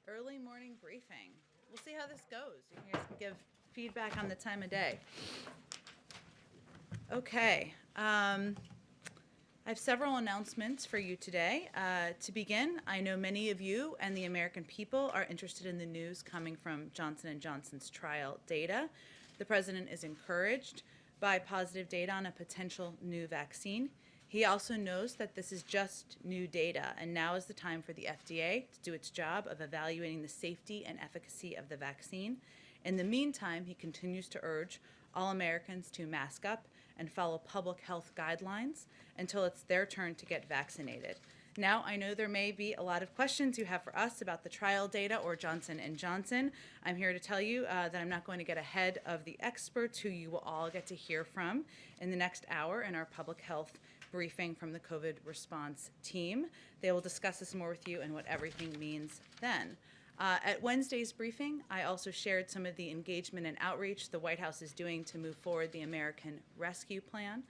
early morning briefing. We'll see how this goes. You guys can give feedback on the time of day. Okay. I have several announcements for you today. To begin, I know many of you and the American people are interested in the news coming from Johnson & Johnson's trial data. The president is encouraged by positive data on a potential new vaccine. He also knows that this is just new data, and now is the time for the FDA to do its job of evaluating the safety and efficacy of the vaccine. In the meantime, he continues to urge all Americans to mask up and follow public health guidelines until it's their turn to get vaccinated. Now, I know there may be a lot of questions you have for us about the trial data or Johnson & Johnson. I'm here to tell you that I'm not going to get ahead of the experts who you will all get to hear from in the next hour in our public health briefing from the COVID response team. They will discuss this more with you and what everything means then. At Wednesday's briefing, I also shared some of the engagement and outreach the White House is doing to move forward the American Rescue Plan.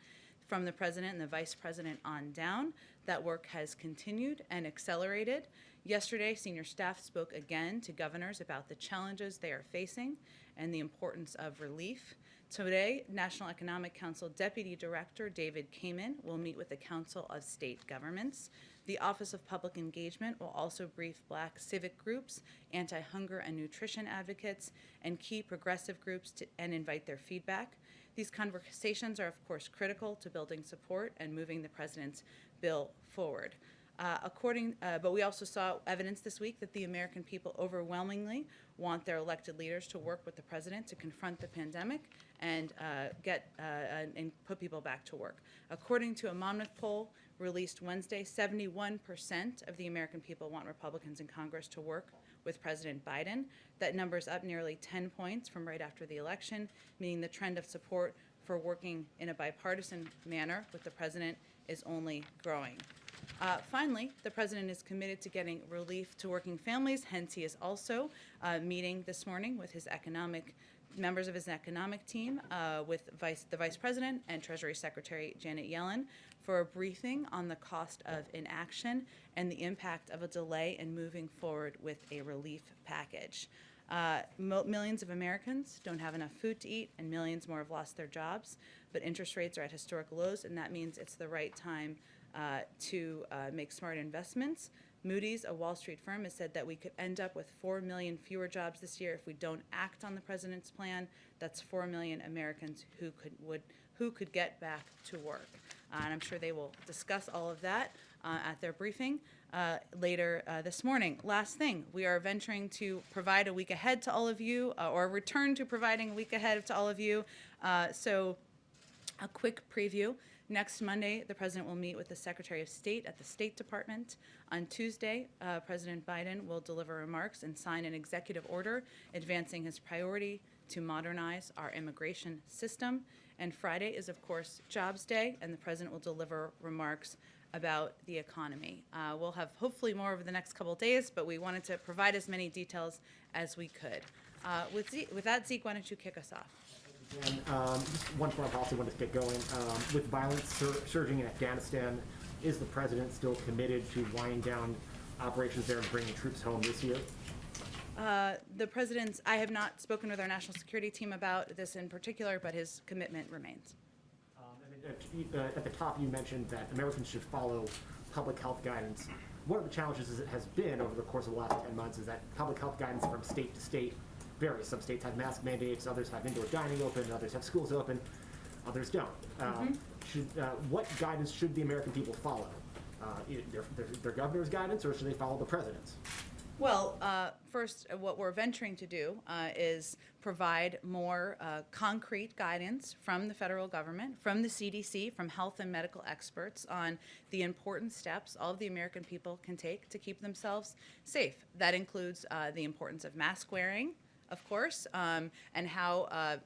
From the president and the vice president on down, that work has continued and accelerated. Yesterday, senior staff spoke again to governors about the challenges they are facing and the importance of relief. Today, National Economic Council Deputy Director David Kamen will meet with the Council of State Governments. The Office of Public Engagement will also brief Black civic groups, anti-hunger and nutrition advocates, and key progressive groups and invite their feedback. These conversations are, of course, critical to building support and moving the president's bill forward. But we also saw evidence this week that the American people overwhelmingly want their elected leaders to work with the president to confront the pandemic and put people back to work. According to a Monmouth poll released Wednesday, 71% of the American people want Republicans in Congress to work with President Biden. That number is up nearly 10 points from right after the election, meaning the trend of support for working in a bipartisan manner with the president is only growing. Finally, the president is committed to getting relief to working families. Hence, he is also meeting this morning with his members of his economic team, with the vice president and Treasury Secretary Janet Yellen, for a briefing on the cost of inaction and the impact of a delay in moving forward with a relief package. Millions of Americans don't have enough food to eat, and millions more have lost their jobs. But interest rates are at historic lows, and that means it's the right time to make smart investments. Moody's, a Wall Street firm, has said that we could end up with 4 million fewer jobs this year if we don't act on the president's plan. That's 4 million Americans who could get back to work. And I'm sure they will discuss all of that at their briefing later this morning. Last thing, we are venturing to provide a week ahead to all of you, or return to providing a week ahead to all of you. So a quick preview. Next Monday, the president will meet with the Secretary of State at the State Department. On Tuesday, President Biden will deliver remarks and sign an executive order advancing his priority to modernize our immigration system. And Friday is, of course, Jobs Day, and the president will deliver remarks about the economy. We'll have hopefully more over the next couple of days, but we wanted to provide as many details as we could. With that, Zeke, why don't you kick us off? And just one foreign policy I wanted to get going. With violence surging in Afghanistan, is the president still committed to winding down operations there and bringing troops home this year? I have not spoken with our national security team about this in particular, but his commitment remains. At the top, you mentioned that Americans should follow public health guidance. One of the challenges it has been over the course of the last 10 months is that public health guidance from state to state varies. Some states have mask mandates, others have indoor dining open, others have schools open, others don't. What guidance should the American people follow? Their governor's guidance, or should they follow the president's? Well, first, what we're venturing to do is provide more concrete guidance from the federal government, from the CDC, from health and medical experts on the important steps all of the American people can take to keep themselves safe. That includes the importance of mask wearing, of course, and how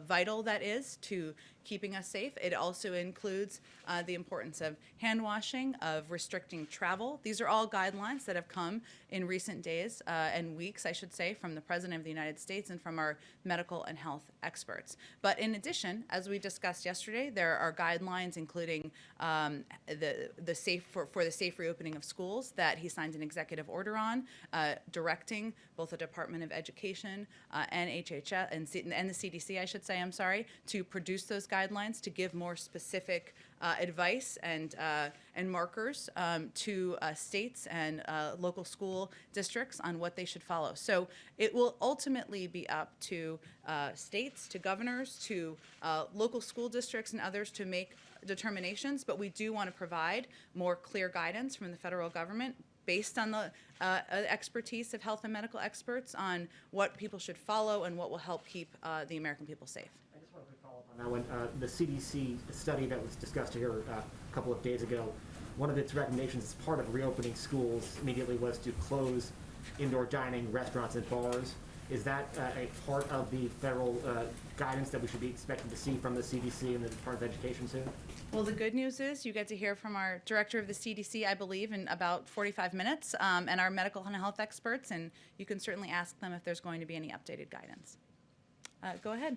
vital that is to keeping us safe. It also includes the importance of hand washing, of restricting travel. These are all guidelines that have come in recent days and weeks, I should say, from the President of the United States and from our medical and health experts. But in addition, as we discussed yesterday, there are guidelines including the safe reopening of schools that he signed an executive order on, directing both the Department of Education and HHS and the CDC, I should say, to produce those guidelines to give more specific advice and markers to states and local school districts on what they should follow. So it will ultimately be up to states, to governors, to local school districts and others to make determinations, but we do want to provide more clear guidance from the federal government based on the expertise of health and medical experts on what people should follow and what will help keep the American people safe. I just want to follow up on that one. The CDC study that was discussed here a couple of days ago, one of its recommendations as part of reopening schools immediately was to close indoor dining, restaurants, and bars. Is that a part of the federal guidance that we should be expecting to see from the CDC and the Department of Education soon? Well, the good news is you get to hear from our director of the CDC, I believe, in about 45 minutes, and our medical and health experts, and you can certainly ask them if there's going to be any updated guidance. Go ahead.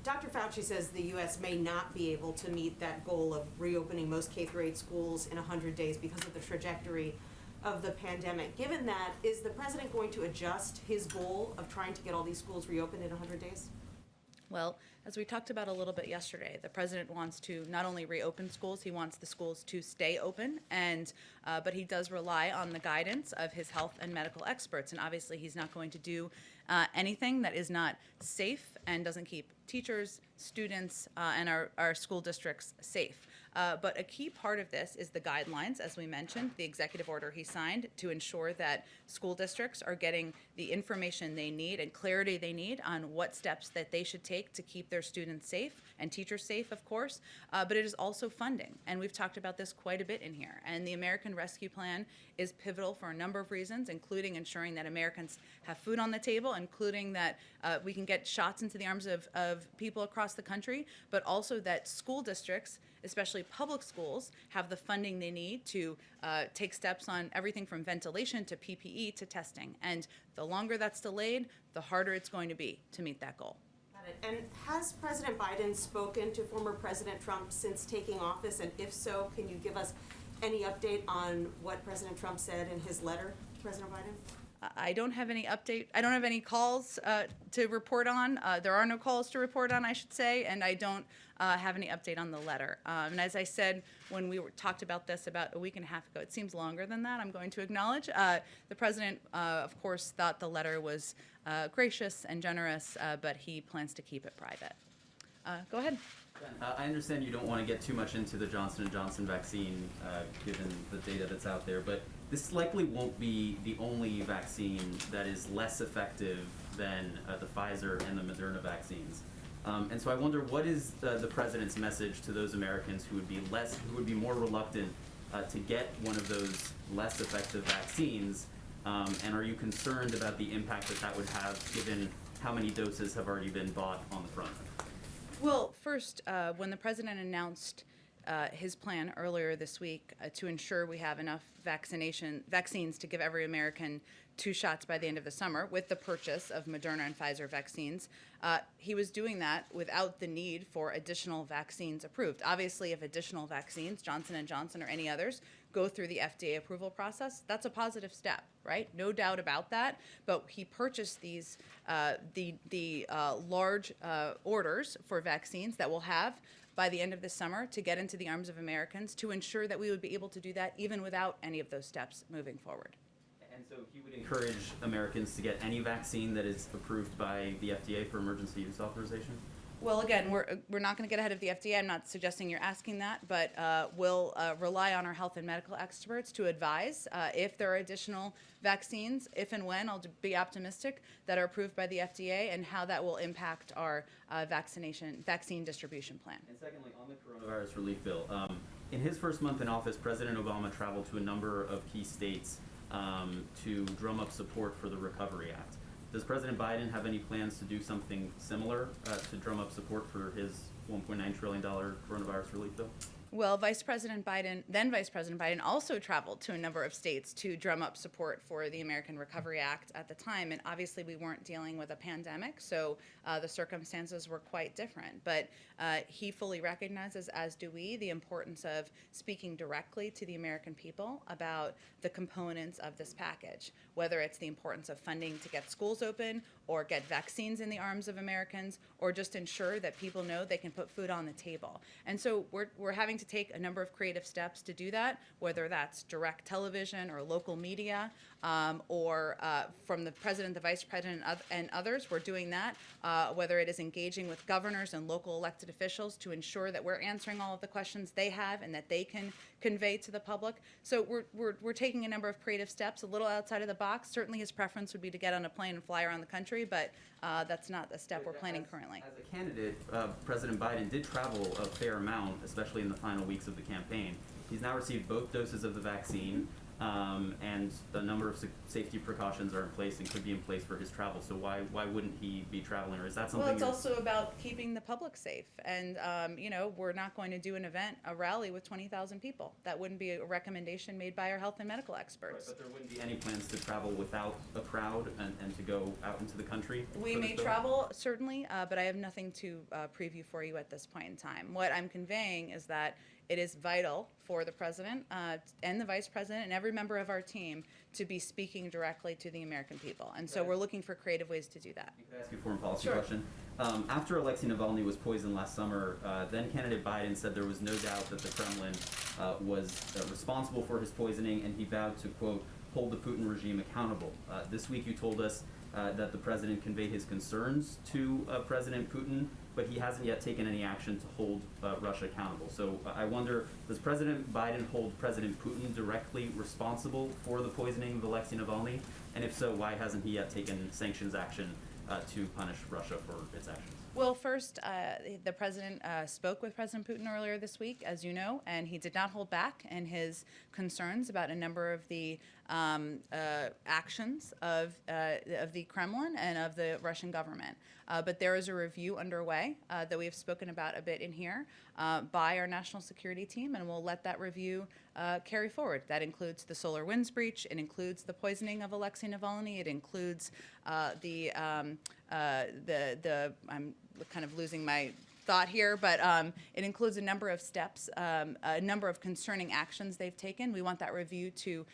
Dr. Fauci says the U.S. may not be able to meet that goal of reopening most K-8 schools in 100 days because of the trajectory of the pandemic. Given that, is the president going to adjust his goal of trying to get all these schools reopened in 100 days? Well, as we talked about a little bit yesterday, the president wants to not only reopen schools, he wants the schools to stay open, and but he does rely on the guidance of his health and medical experts, and obviously he's not going to do anything that is not safe and doesn't keep teachers, students, and our school districts safe. But a key part of this is the guidelines, as we mentioned, the executive order he signed to ensure that school districts are getting the information they need and clarity they need on what steps that they should take to keep their students safe and teachers safe, of course. But it is also funding, and we've talked about this quite a bit in here. And the American Rescue Plan is pivotal for a number of reasons, including ensuring that Americans have food on the table, including that we can get shots into the arms of people across the country, but also that school districts, especially public schools, have the funding they need to take steps on everything from ventilation to PPE to testing. And the longer that's delayed, the harder it's going to be to meet that goal. Got it. And has President Biden spoken to former President Trump since taking office? And if so, can you give us any update on what President Trump said in his letter to President Biden? I don't have any update. I don't have any calls to report on. There are no calls to report on, I should say, and I don't have any update on the letter. And as I said when we talked about this about a week and a half ago, it seems longer than that, I'm going to acknowledge. The president, of course, thought the letter was gracious and generous, but he plans to keep it private. Go ahead. I understand you don't want to get too much into the Johnson & Johnson vaccine, given the data that's out there, but this likely won't be the only vaccine that is less effective than the Pfizer and the Moderna vaccines. And so I wonder, what is the president's message to those Americans who would be more reluctant to get one of those less effective vaccines? And are you concerned about the impact that would have, given how many doses have already been bought on the front? Well, first, when the president announced his plan earlier this week to ensure we have enough vaccines to give every American 2 shots by the end of the summer with the purchase of Moderna and Pfizer vaccines, he was doing that without the need for additional vaccines approved. Obviously, if additional vaccines, Johnson & Johnson or any others, go through the FDA approval process, that's a positive step, right? No doubt about that. But he purchased these large orders for vaccines that we'll have by the end of this summer to get into the arms of Americans to ensure that we would be able to do that even without any of those steps moving forward. And so he would encourage Americans to get any vaccine that is approved by the FDA for emergency use authorization? Well, again, we're not going to get ahead of the FDA. I'm not suggesting you're asking that, but we'll rely on our health and medical experts to advise if there are additional vaccines, if and when, I'll be optimistic, that are approved by the FDA and how that will impact our vaccine distribution plan. And secondly, on the coronavirus relief bill, in his first month in office, President Obama traveled to a number of key states to drum up support for the Recovery Act. Does President Biden have any plans to do something similar to drum up support for his $1.9 trillion coronavirus relief bill? Well, then Vice President Biden also traveled to a number of states to drum up support for the American Recovery Act at the time. And obviously we weren't dealing with a pandemic, so the circumstances were quite different. But he fully recognizes, as do we, the importance of speaking directly to the American people about the components of this package, whether it's the importance of funding to get schools open or get vaccines in the arms of Americans, or just ensure that people know they can put food on the table. And so we're having to take a number of creative steps to do that, whether that's direct television or local media, or from the president, the vice president, and others. We're doing that, whether it is engaging with governors and local elected officials to ensure that we're answering all of the questions they have and that they can convey to the public. So we're taking a number of creative steps, a little outside of the box. Certainly his preference would be to get on a plane and fly around the country, but that's not a step we're planning currently. As a candidate, President Biden did travel a fair amount, especially in the final weeks of the campaign. He's now received both doses of the vaccine, and a number of safety precautions are in place and could be in place for his travel. So why wouldn't he be traveling, or is that something? Well, it's also about keeping the public safe, and we're not going to do a rally with 20,000 people. That wouldn't be a recommendation made by our health and medical experts. Right, but there wouldn't be any plans to travel without a crowd and to go out into the country? We may travel, certainly, but I have nothing to preview for you at this point in time. What I'm conveying is that it is vital for the president and the vice president and every member of our team to be speaking directly to the American people. And so we're looking for creative ways to do that. Can I ask you a foreign policy Sure. question? After Alexei Navalny was poisoned last summer, then candidate Biden said there was no doubt that the Kremlin was responsible for his poisoning, and he vowed to, quote, hold the Putin regime accountable. This week you told us that the president conveyed his concerns to President Putin, but he hasn't yet taken any action to hold Russia accountable. So I wonder, does President Biden hold President Putin directly responsible for the poisoning of Alexei Navalny? And if so, why hasn't he yet taken sanctions action to punish Russia for its actions? Well, first, the president spoke with President Putin earlier this week, as you know, and he did not hold back in his concerns about a number of the actions of the Kremlin and of the Russian government. But there is a review underway that we have spoken about a bit in here by our national security team, and we'll let that review carry forward. That includes the solar winds breach. It includes the poisoning of Alexei Navalny. It includes I'm kind of losing my thought here, but it includes a number of steps, a number of concerning actions they've taken. We want that review to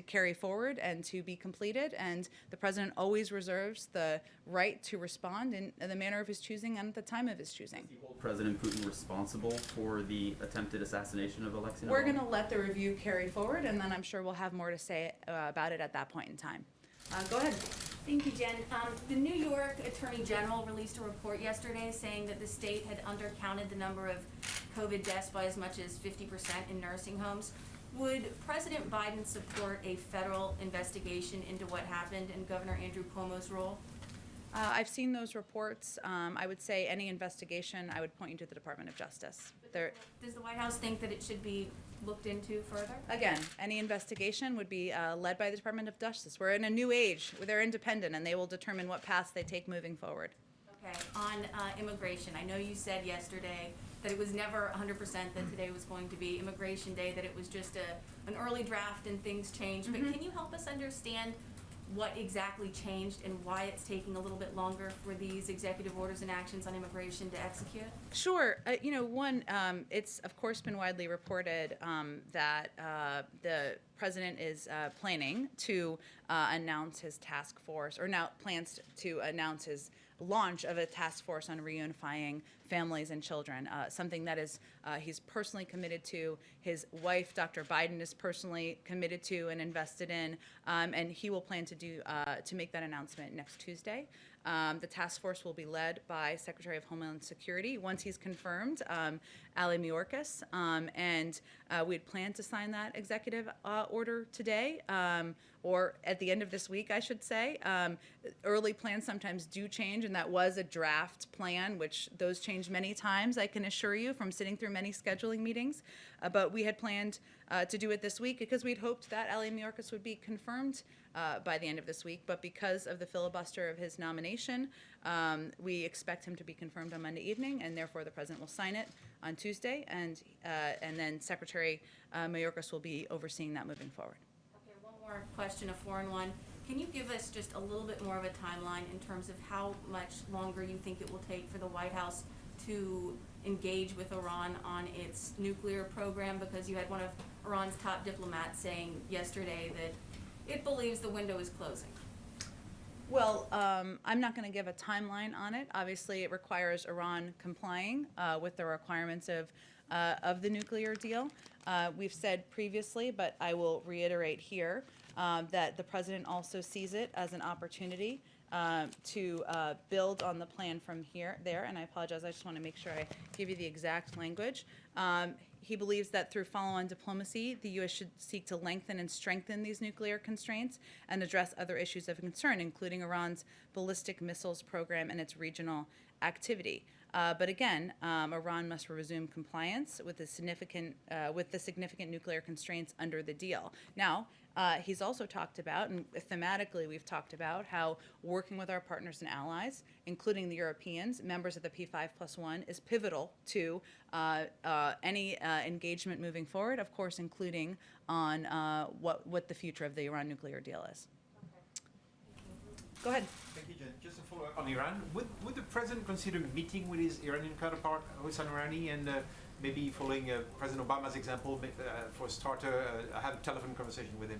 carry forward and to be completed, and the president always reserves the right to respond in the manner of his choosing and at the time of his choosing. Does he hold President Putin responsible for the attempted assassination of Alexei Navalny? We're going to let the review carry forward, and then I'm sure we'll have more to say about it at that point in time. Go ahead. Thank you, Jen. The New York Attorney General released a report yesterday saying that the state had undercounted the number of COVID deaths by as much as 50% in nursing homes. Would President Biden support a federal investigation into what happened in Governor Andrew Cuomo's role? I've seen those reports. I would say any investigation, I would point you to the Department of Justice. Does the White House think that it should be looked into further? Again, any investigation would be led by the Department of Justice. We're in a new age. They're independent, and they will determine what paths they take moving forward. Okay, on immigration, I know you said yesterday that it was never 100% that today was going to be Immigration Day, that it was just an early draft and things changed. But can you help us understand what exactly changed and why it's taking a little bit longer for these executive orders and actions on immigration to execute? Sure. It's of course been widely reported that the president is planning to announce his task force, or now plans to announce his launch of a task force on reunifying families and children, something that is he's personally committed to, his wife, Dr. Biden, is personally committed to and invested in, and he will plan to make that announcement next Tuesday. The task force will be led by Secretary of Homeland Security once he's confirmed, Ali Mayorkas, and we had planned to sign that executive order today, or at the end of this week, I should say. Early plans sometimes do change, and that was a draft plan, which those change many times, I can assure you, from sitting through many scheduling meetings. But we had planned to do it this week because we'd hoped that Ali Mayorkas would be confirmed by the end of this week, but because of the filibuster of his nomination, we expect him to be confirmed on Monday evening, and therefore the president will sign it on Tuesday, and then Secretary Mayorkas will be overseeing that moving forward. Okay, one more question, a foreign one. Can you give us just a little bit more of a timeline in terms of how much longer you think it will take for the White House to engage with Iran on its nuclear program? Because you had one of Iran's top diplomats saying yesterday that it believes the window is closing. Well, I'm not going to give a timeline on it. Obviously, it requires Iran complying with the requirements of the nuclear deal. We've said previously, but I will reiterate here, that the president also sees it as an opportunity to build on the plan from there, and I apologize, I just want to make sure I give you the exact language. He believes that through follow-on diplomacy, the U.S. should seek to lengthen and strengthen these nuclear constraints and address other issues of concern, including Iran's ballistic missiles program and its regional activity. But again, Iran must resume compliance with the significant nuclear constraints under the deal. Now, he's also talked about, and thematically we've talked about, how working with our partners and allies, including the Europeans, members of the P5+1, is pivotal to any engagement moving forward, of course, including on what the future of the Iran nuclear deal is. Go ahead. Thank you, Jen. Just a follow-up on Iran. Would the president consider meeting with his Iranian counterpart, Hossein Rouhani, and maybe following President Obama's example, for a starter, have a telephone conversation with him?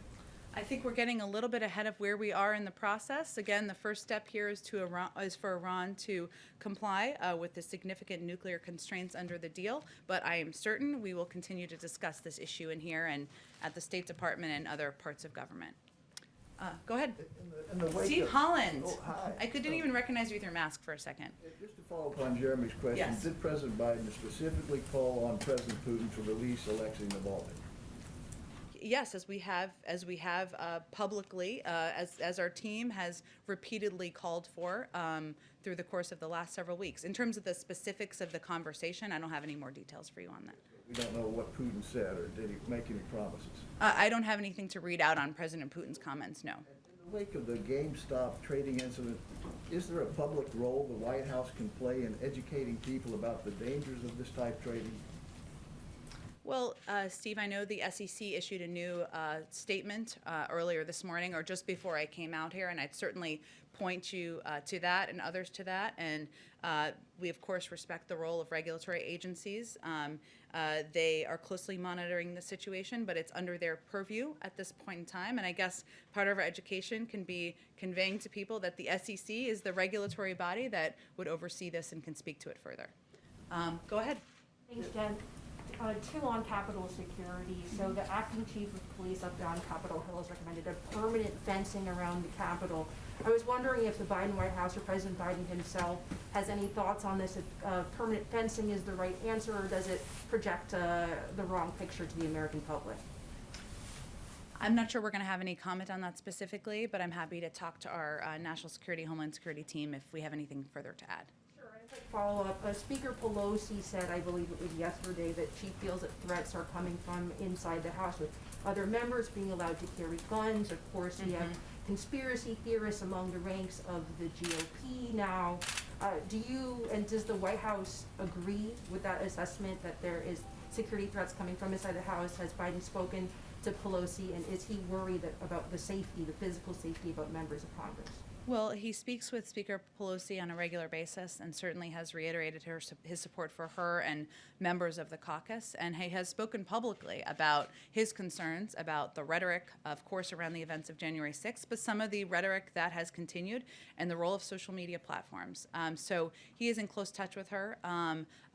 I think we're getting a little bit ahead of where we are in the process. Again, the first step here is for Iran to comply with the significant nuclear constraints under the deal. But I am certain we will continue to discuss this issue in here and at the State Department and other parts of government. Go ahead. In the wake Steve of- Holland. Oh, hi. I couldn't even recognize you with your mask for a second. Just to follow up on Jeremy's question, Yes. did President Biden specifically call on President Putin to release Alexei Navalny? Yes, as we have publicly, as our team has repeatedly called for through the course of the last several weeks. In terms of the specifics of the conversation, I don't have any more details for you on that. We don't know what Putin said, or did he make any promises? I don't have anything to read out on President Putin's comments, no. In the wake of the GameStop trading incident, is there a public role the White House can play in educating people about the dangers of this type trading? Well, Steve, I know the SEC issued a new statement earlier this morning, or just before I came out here, and I'd certainly point you to that and others to that. And we, of course, respect the role of regulatory agencies. They are closely monitoring the situation, but it's under their purview at this point in time. And I guess part of our education can be conveying to people that the SEC is the regulatory body that would oversee this and can speak to it further. Go ahead. Thanks, Jen. Two on Capitol security. So the acting chief of police up on Capitol Hill has recommended a permanent fencing around the Capitol. I was wondering if the Biden White House or President Biden himself has any thoughts on this, if permanent fencing is the right answer, or does it project the wrong picture to the American public? I'm not sure we're going to have any comment on that specifically, but I'm happy to talk to our National Security, Homeland Security team if we have anything further to add. Follow up. Speaker Pelosi said, I believe it was yesterday, that she feels that threats are coming from inside the House, with other members being allowed to carry guns. Of course, we have conspiracy theorists among the ranks of the GOP now. Does the White House agree with that assessment that there is security threats coming from inside the House? Has Biden spoken to Pelosi, and is he worried about the safety, the physical safety about members of Congress? Well, he speaks with Speaker Pelosi on a regular basis and certainly has reiterated his support for her and members of the caucus. And he has spoken publicly about his concerns about the rhetoric, of course, around the events of January 6th, but some of the rhetoric that has continued and the role of social media platforms. So he is in close touch with her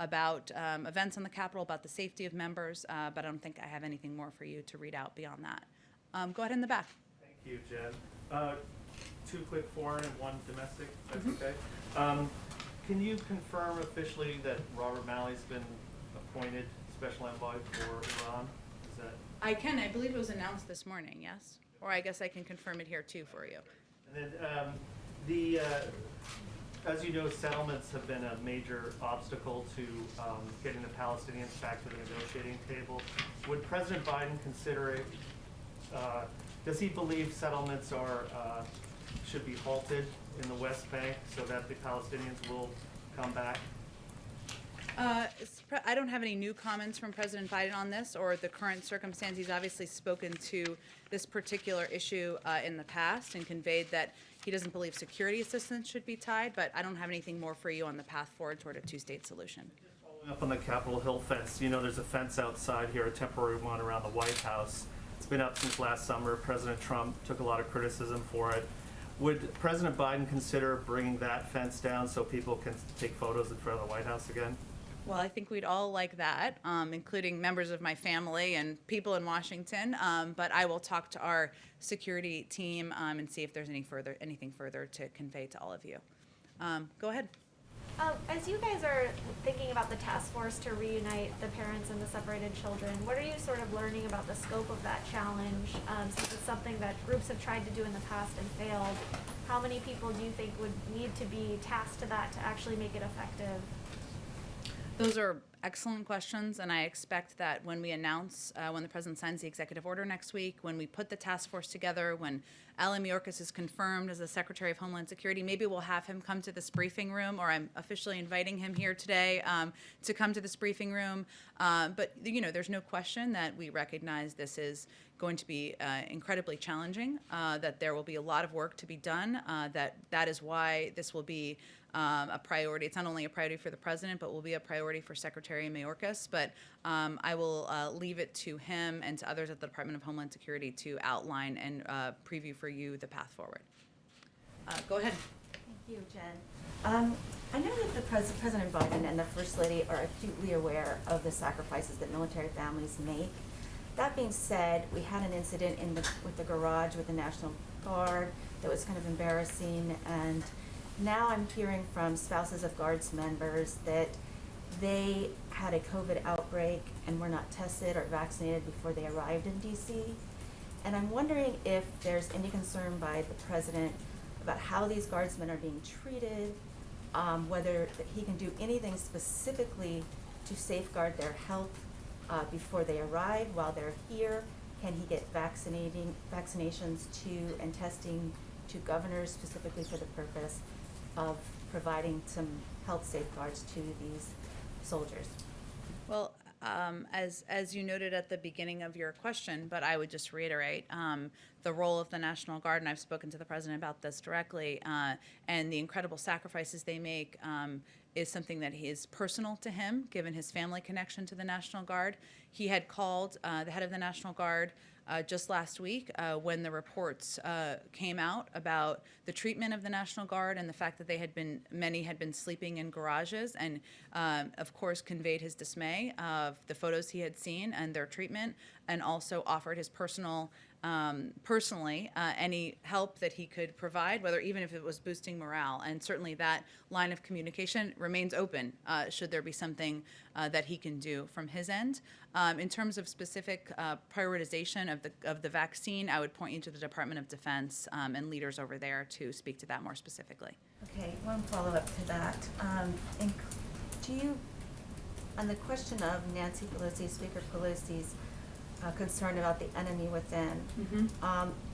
about events on the Capitol, about the safety of members, but I don't think I have anything more for you to read out beyond that. Go ahead in the back. Thank you, Jen. Two quick foreign and one domestic, if that's okay. Can you confirm officially that Robert Malley's been appointed special envoy for Iran? Is that? I can. I believe it was announced this morning, yes? Or I guess I can confirm it here too for you. And then as you know, settlements have been a major obstacle to getting the Palestinians back to the negotiating table. Would President Biden consider it, does he believe settlements should be halted in the West Bank so that the Palestinians will come back? I don't have any new comments from President Biden on this or the current circumstance. He's obviously spoken to this particular issue in the past and conveyed that he doesn't believe security assistance should be tied, but I don't have anything more for you on the path forward toward a two-state solution. Following up on the Capitol Hill fence, you know there's a fence outside here, a temporary one around the White House. It's been up since last summer. President Trump took a lot of criticism for it. Would President Biden consider bringing that fence down so people can take photos in front of the White House again? Well, I think we'd all like that, including members of my family and people in Washington. But I will talk to our security team and see if there's anything further to convey to all of you. Go ahead. As you guys are thinking about the task force to reunite the parents and the separated children, what are you sort of learning about the scope of that challenge? Since it's something that groups have tried to do in the past and failed, how many people do you think would need to be tasked to that to actually make it effective? Those are excellent questions, and I expect that when we announce, when the president signs the executive order next week, when we put the task force together, when Alan Mayorkas is confirmed as the Secretary of Homeland Security, maybe we'll have him come to this briefing room, or I'm officially inviting him here today to come to this briefing room. But you know, there's no question that we recognize this is going to be incredibly challenging, that there will be a lot of work to be done, that is why this will be a priority. It's not only a priority for the president, but will be a priority for Secretary Mayorkas. But I will leave it to him and to others at the Department of Homeland Security to outline and preview for you the path forward. Go ahead. Thank you, Jen. I know that President Biden and the First Lady are acutely aware of the sacrifices that military families make. That being said, we had an incident with the garage with the National Guard that was kind of embarrassing, and now I'm hearing from spouses of Guards members that they had a COVID outbreak and were not tested or vaccinated before they arrived in DC. And I'm wondering if there's any concern by the president about how these Guardsmen are being treated, whether he can do anything specifically to safeguard their health before they arrive, while they're here. Can he get vaccinations to and testing to governors specifically for the purpose of providing some health safeguards to these soldiers? Well, as you noted at the beginning of your question, but I would just reiterate the role of the National Guard, and I've spoken to the president about this directly, and the incredible sacrifices they make is something that is personal to him, given his family connection to the National Guard. He had called the head of the National Guard just last week when the reports came out about the treatment of the National Guard and the fact that many had been sleeping in garages, and of course conveyed his dismay of the photos he had seen and their treatment, and also offered his personally any help that he could provide, whether even if it was boosting morale. And certainly that line of communication remains open should there be something that he can do from his end. In terms of specific prioritization of the vaccine, I would point you to the Department of Defense and leaders over there to speak to that more specifically. Okay, one follow-up to that. Do you, on the question of Nancy Pelosi, Speaker Pelosi's concern about the enemy within,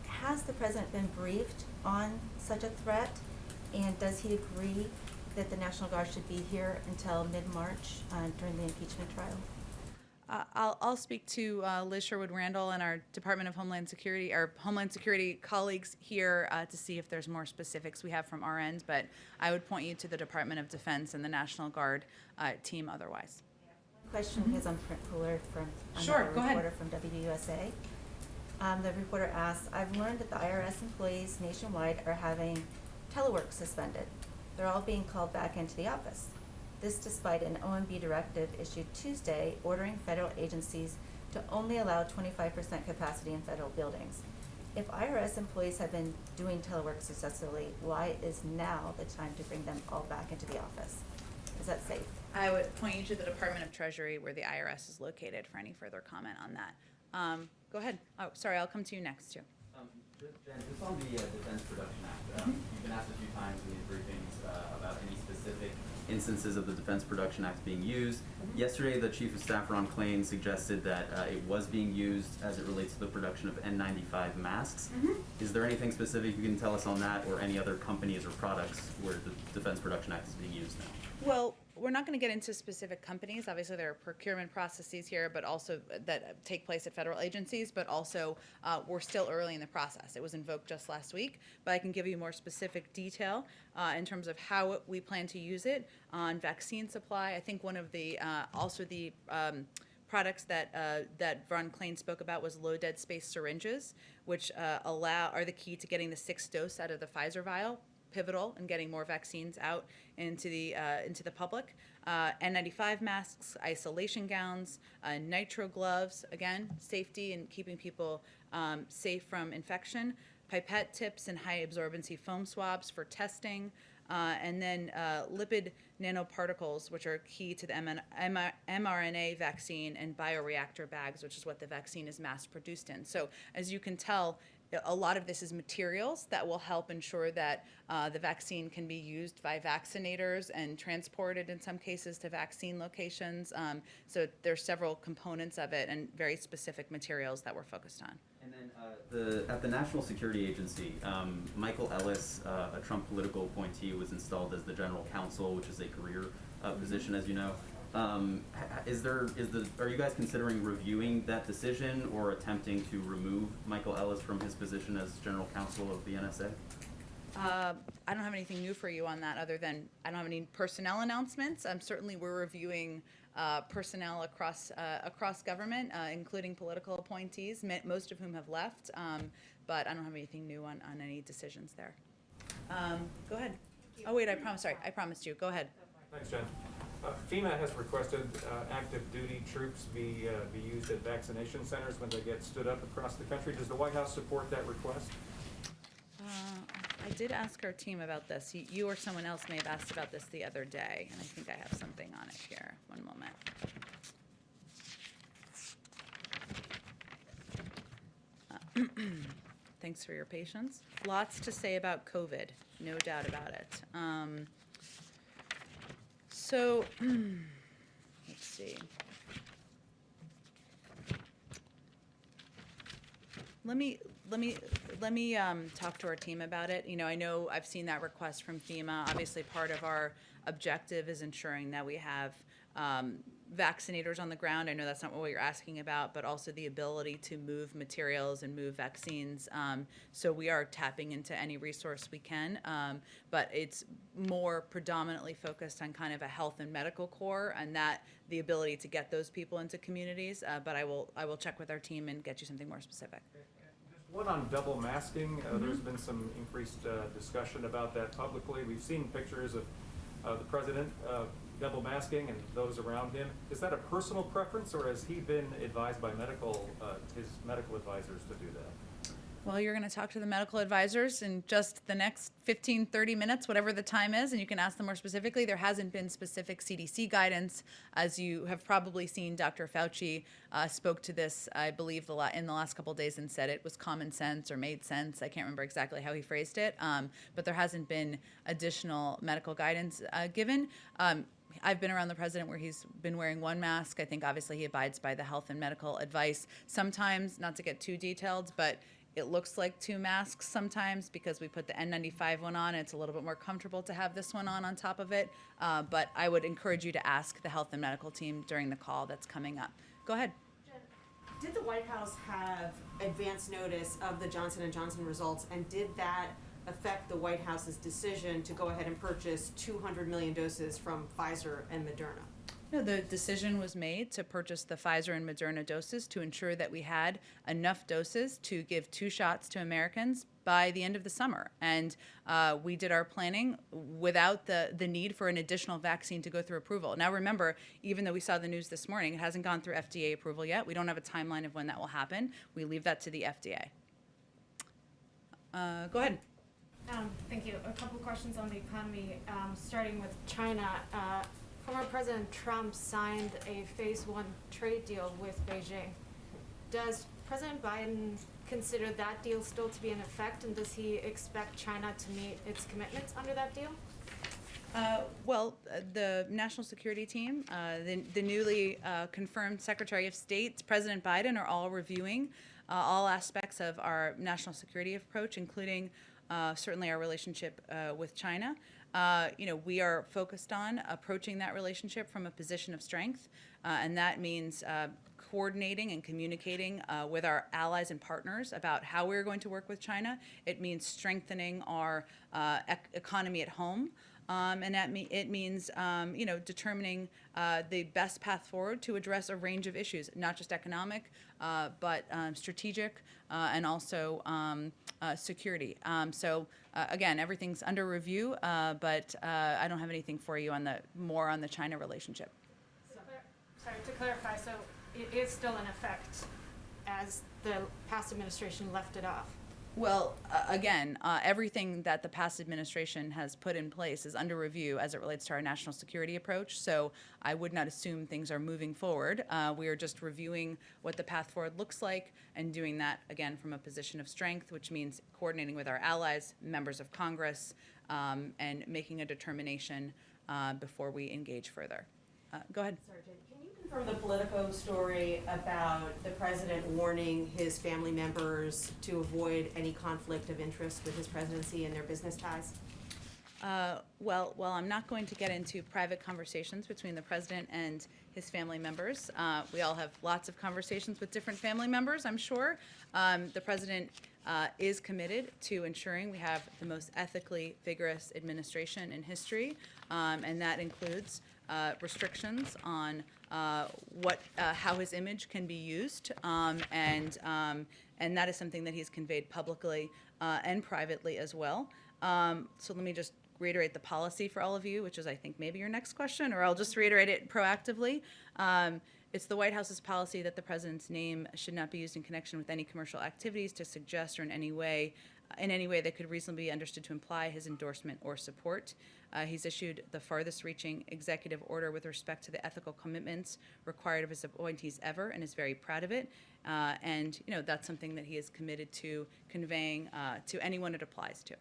has the president been briefed on such a threat? And does he agree that the National Guard should be here until mid-March during the impeachment trial? I'll speak to Liz Sherwood-Randall and our Department of Homeland Security, our Homeland Security colleagues here to see if there's more specifics we have from our end, but I would point you to the Department of Defense and the National Guard team otherwise. Question is on print cooler from Sure, another go ahead. reporter from WUSA. The reporter asks, I've learned that the IRS employees nationwide are having telework suspended. They're all being called back into the office. This despite an OMB directive issued Tuesday ordering federal agencies to only allow 25% capacity in federal buildings. If IRS employees have been doing telework successfully, why is now the time to bring them all back into the office? Is that safe? I would point you to the Department of Treasury where the IRS is located for any further comment on that. Go ahead. Oh, sorry, I'll come to you next too. Jen, just on the Defense Production Act, you've been asked a few times in these briefings about any specific instances of the Defense Production Act being used. Yesterday, the Chief of Staff, Ron Klain, suggested that it was being used as it relates to the production of N95 masks. Is there anything specific you can tell us on that, or any other companies or products where the Defense Production Act is being used now? Well, we're not going to get into specific companies. Obviously, there are procurement processes here, but also that take place at federal agencies, but also we're still early in the process. It was invoked just last week, but I can give you more specific detail in terms of how we plan to use it on vaccine supply. I think one of the, also the products that Ron Klain spoke about was low dead space syringes, which are the key to getting the 6th dose out of the Pfizer vial. Pivotal in getting more vaccines out into the public. N95 masks, isolation gowns, nitro gloves, again, safety and keeping people safe from infection, pipette tips and high absorbency foam swabs for testing, and then lipid nanoparticles, which are key to the mRNA vaccine, and bioreactor bags, which is what the vaccine is mass produced in. So as you can tell, a lot of this is materials that will help ensure that the vaccine can be used by vaccinators and transported in some cases to vaccine locations. So there's several components of it and very specific materials that we're focused on. And then at the National Security Agency, Michael Ellis, a Trump political appointee, was installed as the general counsel, which is a career position, as you know. Are you guys considering reviewing that decision or attempting to remove Michael Ellis from his position as general counsel of the NSA? I don't have anything new for you on that other than I don't have any personnel announcements. Certainly we're reviewing personnel across government, including political appointees, most of whom have left, but I don't have anything new on any decisions there. Go ahead. Oh, wait, I promised you. Go ahead. Thanks, Jen. FEMA has requested active duty troops be used at vaccination centers when they get stood up across the country. Does the White House support that request? I did ask our team about this. You or someone else may have asked about this the other day, and I think I have something on it here. One moment. Thanks for your patience. Lots to say about COVID, no doubt about it. So, let's see. Let me talk to our team about it. You know, I know I've seen that request from FEMA. Obviously, part of our objective is ensuring that we have vaccinators on the ground. I know that's not what you're asking about, but also the ability to move materials and move vaccines. So we are tapping into any resource we can, but it's more predominantly focused on kind of a health and medical core, and that the ability to get those people into communities. But I will check with our team and get you something more specific. Just one on double masking. There's been some increased discussion about that publicly. We've seen pictures of the president double masking and those around him. Is that a personal preference, or has he been advised by his medical advisors to do that? Well, you're going to talk to the medical advisors in just the next 15, 30 minutes, whatever the time is, and you can ask them more specifically. There hasn't been specific CDC guidance. As you have probably seen, Dr. Fauci spoke to this, I believe, in the last couple of days and said it was common sense or made sense. I can't remember exactly how he phrased it, but there hasn't been additional medical guidance given. I've been around the president where he's been wearing one mask. I think obviously he abides by the health and medical advice. Sometimes, not to get too detailed, but it looks like two masks sometimes because we put the N95 one on. It's a little bit more comfortable to have this one on top of it. But I would encourage you to ask the health and medical team during the call that's coming up. Go ahead. Jen, did the White House have advance notice of the Johnson & Johnson results, and did that affect the White House's decision to go ahead and purchase 200 million doses from Pfizer and Moderna? No, the decision was made to purchase the Pfizer and Moderna doses to ensure that we had enough doses to give 2 shots to Americans by the end of the summer. And we did our planning without the need for an additional vaccine to go through approval. Now remember, even though we saw the news this morning, it hasn't gone through FDA approval yet. We don't have a timeline of when that will happen. We leave that to the FDA. Go ahead. Thank you. A couple questions on the economy, starting with China. Former President Trump signed a phase 1 trade deal with Beijing. Does President Biden consider that deal still to be in effect, and does he expect China to meet its commitments under that deal? The national security team, the newly confirmed Secretary of State, President Biden, are all reviewing all aspects of our national security approach, including certainly our relationship with China. We are focused on approaching that relationship from a position of strength, and that means coordinating and communicating with our allies and partners about how we're going to work with China. It means strengthening our economy at home. And it means, determining the best path forward to address a range of issues, not just economic, but strategic and also security. Again, everything's under review, but I don't have anything for you on the China relationship. Sorry, to clarify, so it is still in effect as the past administration left it off? Well, again, everything that the past administration has put in place is under review as it relates to our national security approach, so I would not assume things are moving forward. We are just reviewing what the path forward looks like and doing that, again, from a position of strength, which means coordinating with our allies, members of Congress, and making a determination before we engage further. Go ahead. Sergeant, can you confirm the Politico story about the president warning his family members to avoid any conflict of interest with his presidency and their business ties? Well, I'm not going to get into private conversations between the president and his family members. We all have lots of conversations with different family members, I'm sure. The president is committed to ensuring we have the most ethically vigorous administration in history, and that includes restrictions on how his image can be used, and that is something that he's conveyed publicly and privately as well. So let me just reiterate the policy for all of you, which is, I think, maybe your next question, or I'll just reiterate it proactively. It's the White House's policy that the president's name should not be used in connection with any commercial activities to suggest or in any way that could reasonably be understood to imply his endorsement or support. He's issued the farthest-reaching executive order with respect to the ethical commitments required of his appointees ever, and is very proud of it. And that's something that he is committed to conveying to anyone it applies to.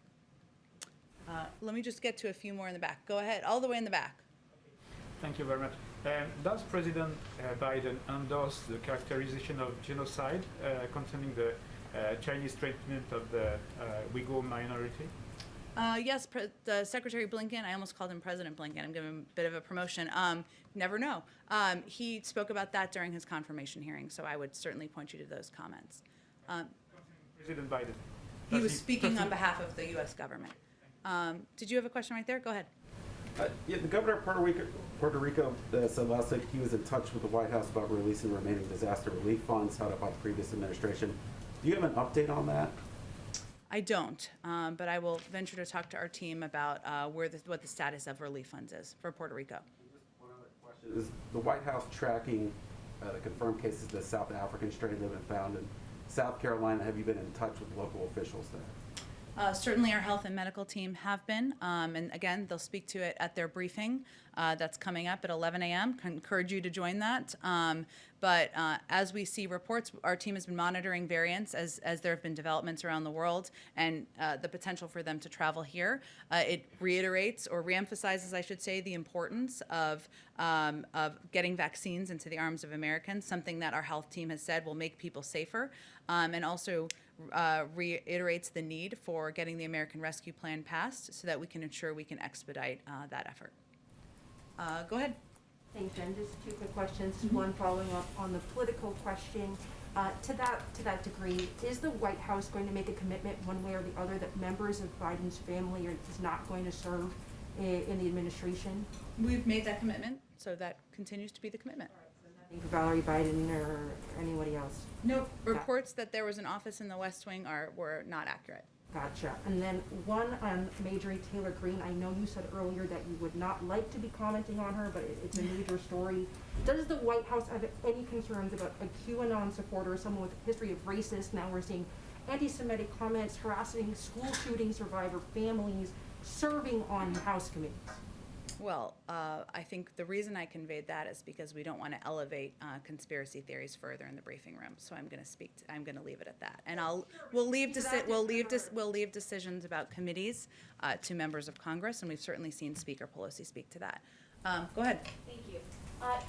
Let me just get to a few more in the back. Go ahead, all the way in the back. Thank you very much. Does President Biden endorse the characterization of genocide concerning the Chinese treatment of the Uyghur minority? Yes, the Secretary Blinken, I almost called him President Blinken. I'm giving him a bit of a promotion. Never know. He spoke about that during his confirmation hearing, so I would certainly point you to those comments. President Biden. He was speaking on behalf of the U.S. government. Did you have a question right there? Go ahead. The governor of Puerto Rico said last week he was in touch with the White House about releasing the remaining disaster relief funds held up by the previous administration. Do you have an update on that? I don't, but I will venture to talk to our team about what the status of relief funds is for Puerto Rico. One other question. Is the White House tracking the confirmed cases of the South African strain that have been found in South Carolina? Have you been in touch with local officials there? Certainly our health and medical team have been, and again, they'll speak to it at their briefing that's coming up at 11 a.m. I encourage you to join that. But as we see reports, our team has been monitoring variants as there have been developments around the world and the potential for them to travel here. It reiterates or reemphasizes, I should say, the importance of getting vaccines into the arms of Americans, something that our health team has said will make people safer, and also reiterates the need for getting the American Rescue Plan passed so that we can ensure we can expedite that effort. Go ahead. Thanks, Jen. Just two quick questions. One following up on the political question. To that degree, is the White House going to make a commitment one way or the other that members of Biden's family is not going to serve in the administration? We've made that commitment, so that continues to be the commitment. For Valerie Biden or anybody else? No, reports that there was an office in the West Wing were not accurate. Gotcha. And then one on Marjorie Taylor Greene. I know you said earlier that you would not like to be commenting on her, but it's a major story. Does the White House have any concerns about a QAnon supporter, someone with a history of racist? Now we're seeing anti-Semitic comments, harassing school shooting survivor families, serving on House committees. Well, I think the reason I conveyed that is because we don't want to elevate conspiracy theories further in the briefing room. So I'm going to I'm going to leave it at that, and we'll leave decisions about committees to members of Congress, and we've certainly seen Speaker Pelosi speak to that. Go ahead. Thank you.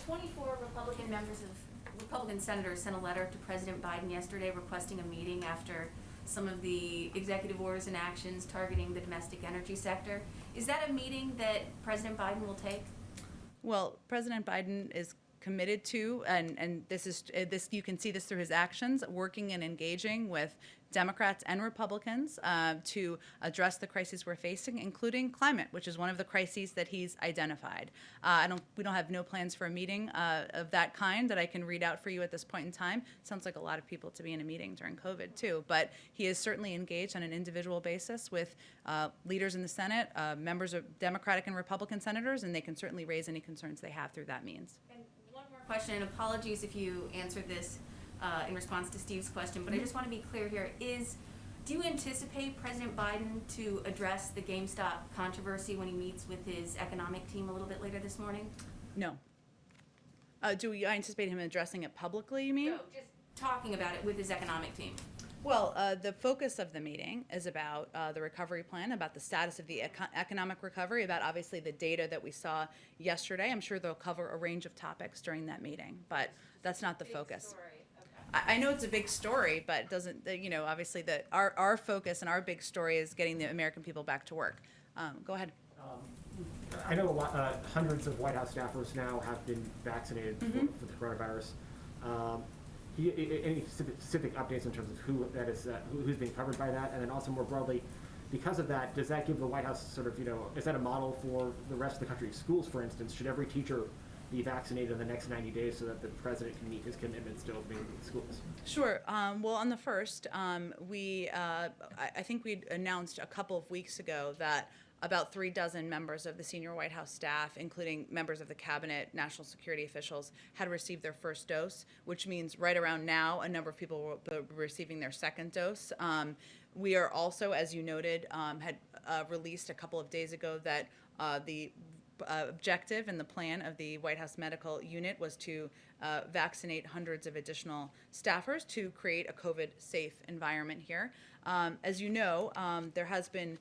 24 Republican senators sent a letter to President Biden yesterday requesting a meeting after some of the executive orders and actions targeting the domestic energy sector. Is that a meeting that President Biden will take? Well, President Biden is committed to, and this you can see this through his actions, working and engaging with Democrats and Republicans to address the crises we're facing, including climate, which is one of the crises that he's identified. We don't have no plans for a meeting of that kind that I can read out for you at this point in time. Sounds like a lot of people to be in a meeting during COVID too, but he is certainly engaged on an individual basis with leaders in the Senate, members of Democratic and Republican senators, and they can certainly raise any concerns they have through that means. And one more question, and apologies if you answered this in response to Steve's question, but I just want to be clear here. Do you anticipate President Biden to address the GameStop controversy when he meets with his economic team a little bit later this morning? No. Do we anticipate him addressing it publicly, you mean? No, just talking about it with his economic team. Well, the focus of the meeting is about the recovery plan, about the status of the economic recovery, about obviously the data that we saw yesterday. I'm sure they'll cover a range of topics during that meeting, but that's not the focus. I know it's a big story, but it doesn't, obviously our focus and our big story is getting the American people back to work. Go ahead. I know hundreds of White House staffers now have been vaccinated for the coronavirus. Any specific updates in terms of who's being covered by that, and then also more broadly, because of that, does that give the White House sort of, is that a model for the rest of the country's schools, for instance? Should every teacher be vaccinated in the next 90 days so that the president can meet his commitments to opening schools? Sure. Well, on the first, I think we announced a couple of weeks ago that about 36 members of the senior White House staff, including members of the cabinet, national security officials, had received their first dose, which means right around now a number of people will be receiving their second dose. We are also, as you noted, had released a couple of days ago that the objective and the plan of the White House Medical Unit was to vaccinate hundreds of additional staffers to create a COVID-safe environment here. As you know, there has been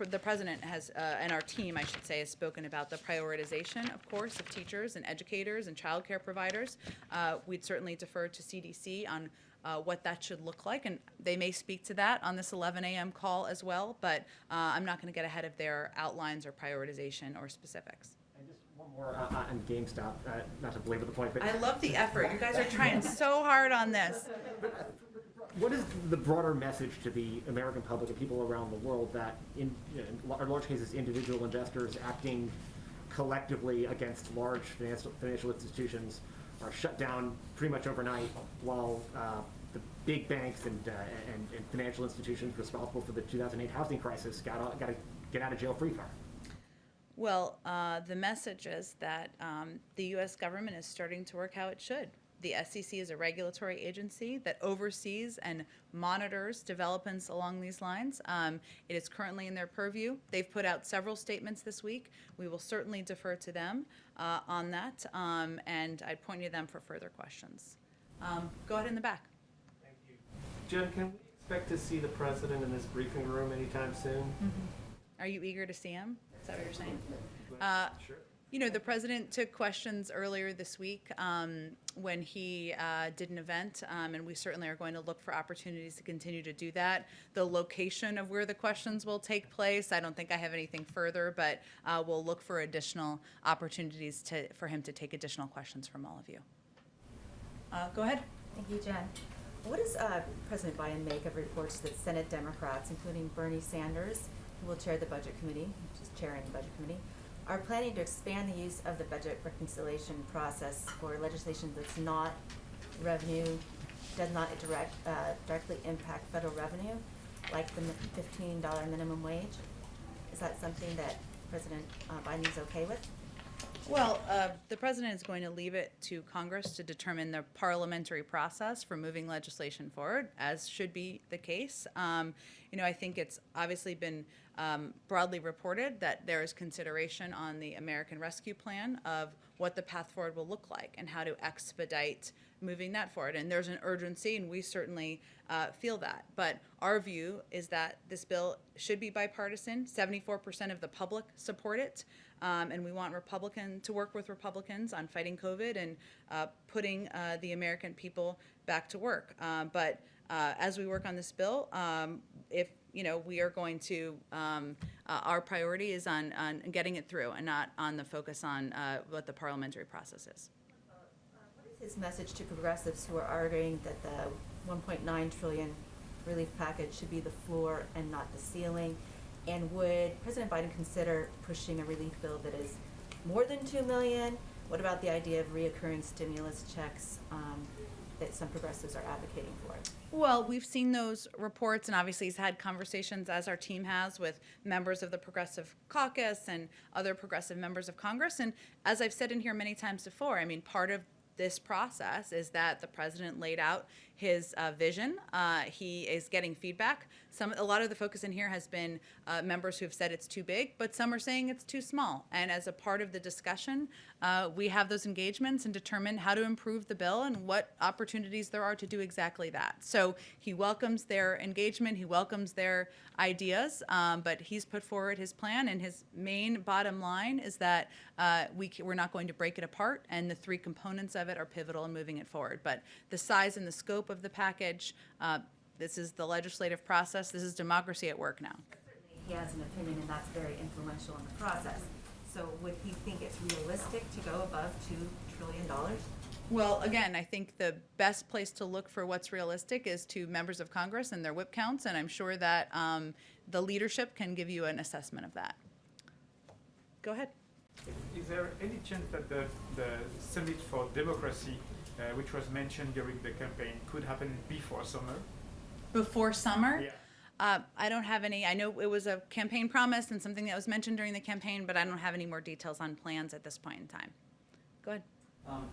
the president has, and our team, I should say, has spoken about the prioritization, of course, of teachers and educators and childcare providers. We'd certainly defer to CDC on what that should look like, and they may speak to that on this 11 a.m. call as well, but I'm not going to get ahead of their outlines or prioritization or specifics. And just one more on GameStop, not to belabor the point, but I love the effort. You guys are trying so hard on this. what is the broader message to the American public and people around the world that, in large cases, individual investors acting collectively against large financial institutions are shut down pretty much overnight, while the big banks and financial institutions responsible for the 2008 housing crisis got a get out of jail free card? Well, the message is that the U.S. government is starting to work how it should. The SEC is a regulatory agency that oversees and monitors developments along these lines. It is currently in their purview. They've put out several statements this week. We will certainly defer to them on that, and I'd point you to them for further questions. Go ahead in the back. Thank you. Jen, can we expect to see the president in this briefing room anytime soon? Are you eager to see him? Is that what you're saying? Sure. You know, the president took questions earlier this week when he did an event, and we certainly are going to look for opportunities to continue to do that. The location of where the questions will take place, I don't think I have anything further, but we'll look for additional opportunities for him to take additional questions from all of you. Go ahead. Thank you, Jen. What does President Biden make of reports that Senate Democrats, including Bernie Sanders, who will chair the Budget Committee, which is chairing the Budget Committee, are planning to expand the use of the budget reconciliation process for legislation that's not revenue, does not directly impact federal revenue, like the $15 minimum wage? Is that something that President Biden is okay with? Well, the president is going to leave it to Congress to determine the parliamentary process for moving legislation forward, as should be the case. You know, I think it's obviously been broadly reported that there is consideration on the American Rescue Plan of what the path forward will look like and how to expedite moving that forward. And there's an urgency, and we certainly feel that. But our view is that this bill should be bipartisan. 74% of the public support it. And we want to work with Republicans on fighting COVID and putting the American people back to work. But as we work on this bill, we are going to, our priority is on getting it through and not on the focus on what the parliamentary process is. What is his message to progressives who are arguing that the $1.9 trillion relief package should be the floor and not the ceiling? And would President Biden consider pushing a relief bill that is more than $2 million? What about the idea of reoccurring stimulus checks that some progressives are advocating for? Well, we've seen those reports, and obviously he's had conversations, as our team has, with members of the Progressive Caucus and other progressive members of Congress. And as I've said in here many times before, I mean, part of this process is that the president laid out his vision. He is getting feedback. A lot of the focus in here has been members who have said it's too big, but some are saying it's too small. And as a part of the discussion, we have those engagements and determine how to improve the bill and what opportunities there are to do exactly that. So he welcomes their engagement. He welcomes their ideas, but he's put forward his plan, and his main bottom line is that we're not going to break it apart, and the three components of it are pivotal in moving it forward. But the size and the scope of the package, this is the legislative process. This is democracy at work now. Certainly he has an opinion, and that's very influential in the process. So would he think it's realistic to go above $2 trillion? Well, again, I think the best place to look for what's realistic is to members of Congress and their whip counts, and I'm sure that the leadership can give you an assessment of that. Go ahead. Is there any chance that the Summit for Democracy, which was mentioned during the campaign, could happen before summer? Before summer? Yeah. I don't have any. I know it was a campaign promise and something that was mentioned during the campaign, but I don't have any more details on plans at this point in time. Go ahead.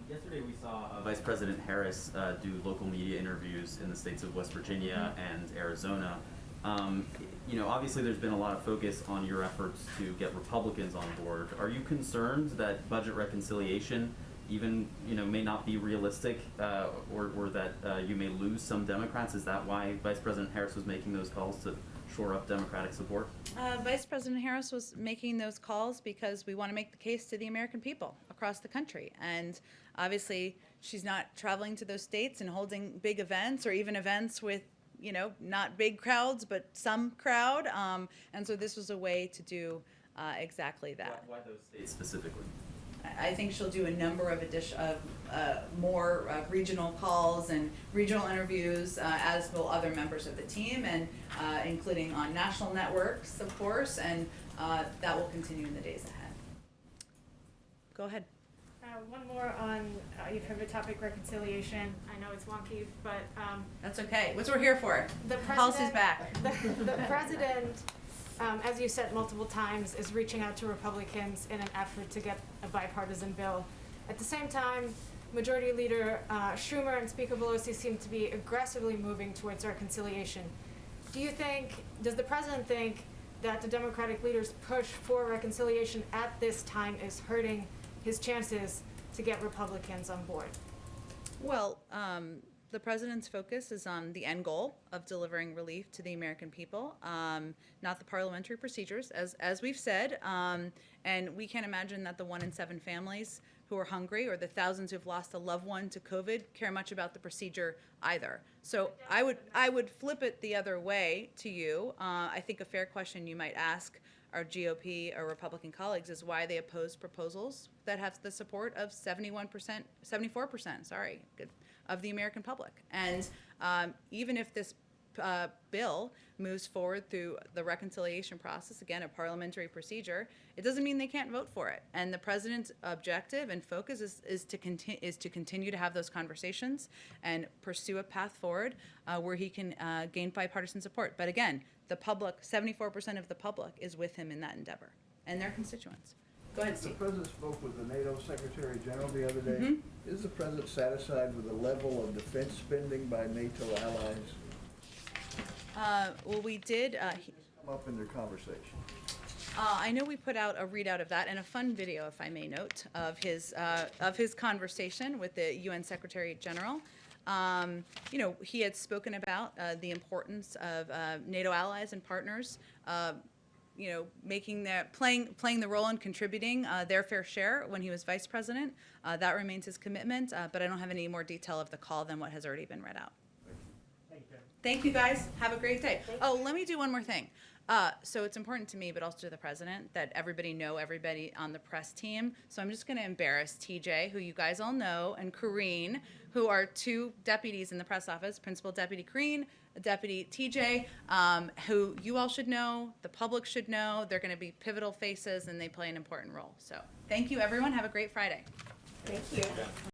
Yesterday we saw Vice President Harris do local media interviews in the states of West Virginia and Arizona. Obviously there's been a lot of focus on your efforts to get Republicans on board. Are you concerned that budget reconciliation even, may not be realistic, or that you may lose some Democrats? Is that why Vice President Harris was making those calls to shore up Democratic support? Vice President Harris was making those calls because we want to make the case to the American people across the country. And obviously, she's not traveling to those states and holding big events or even events with, not big crowds, but some crowd. And so this was a way to do exactly that. Why those states specifically? I think she'll do a number of more regional calls and regional interviews, as will other members of the team, and including on national networks, of course, and that will continue in the days ahead. Go ahead. One more on your favorite topic, reconciliation. I know it's wonky, but that's okay. That's what we're here for. The policy's back. The president, as you said multiple times, is reaching out to Republicans in an effort to get a bipartisan bill. At the same time, Majority Leader Schumer and Speaker Pelosi seem to be aggressively moving towards reconciliation. Does the president think that the Democratic leaders' push for reconciliation at this time is hurting his chances to get Republicans on board? Well, the president's focus is on the end goal of delivering relief to the American people, not the parliamentary procedures, as we've said. And we can't imagine that the 1 in 7 families who are hungry or the thousands who've lost a loved one to COVID care much about the procedure either. So I would flip it the other way to you. I think a fair question you might ask our GOP or Republican colleagues is why they oppose proposals that have the support of 74%, of the American public. And even if this bill moves forward through the reconciliation process, again, a parliamentary procedure, it doesn't mean they can't vote for it. And the president's objective and focus is to continue to have those conversations and pursue a path forward where he can gain bipartisan support. But again, the public, 74% of the public is with him in that endeavor, and their constituents. Go ahead, Steve. The president spoke with the NATO Secretary General the other day. Is the president satisfied with the level of defense spending by NATO allies? Well, we did. Up in their conversation. I know we put out a readout of that and a fun video, if I may note, of his conversation with the UN Secretary General. You know, he had spoken about the importance of NATO allies and partners, you know, playing the role and contributing their fair share when he was vice president. That remains his commitment, but I don't have any more detail of the call than what has already been read out. Thank you, guys. Have a great day. Oh, let me do one more thing. So it's important to me, but also to the president, that everybody know everybody on the press team. So I'm just going to embarrass TJ, who you guys all know, and Kareen, who are two deputies in the press office, Principal Deputy Kareen, Deputy TJ, who you all should know, the public should know. They're going to be pivotal faces, and they play an important role. So thank you, everyone. Have a great Friday. Thank you.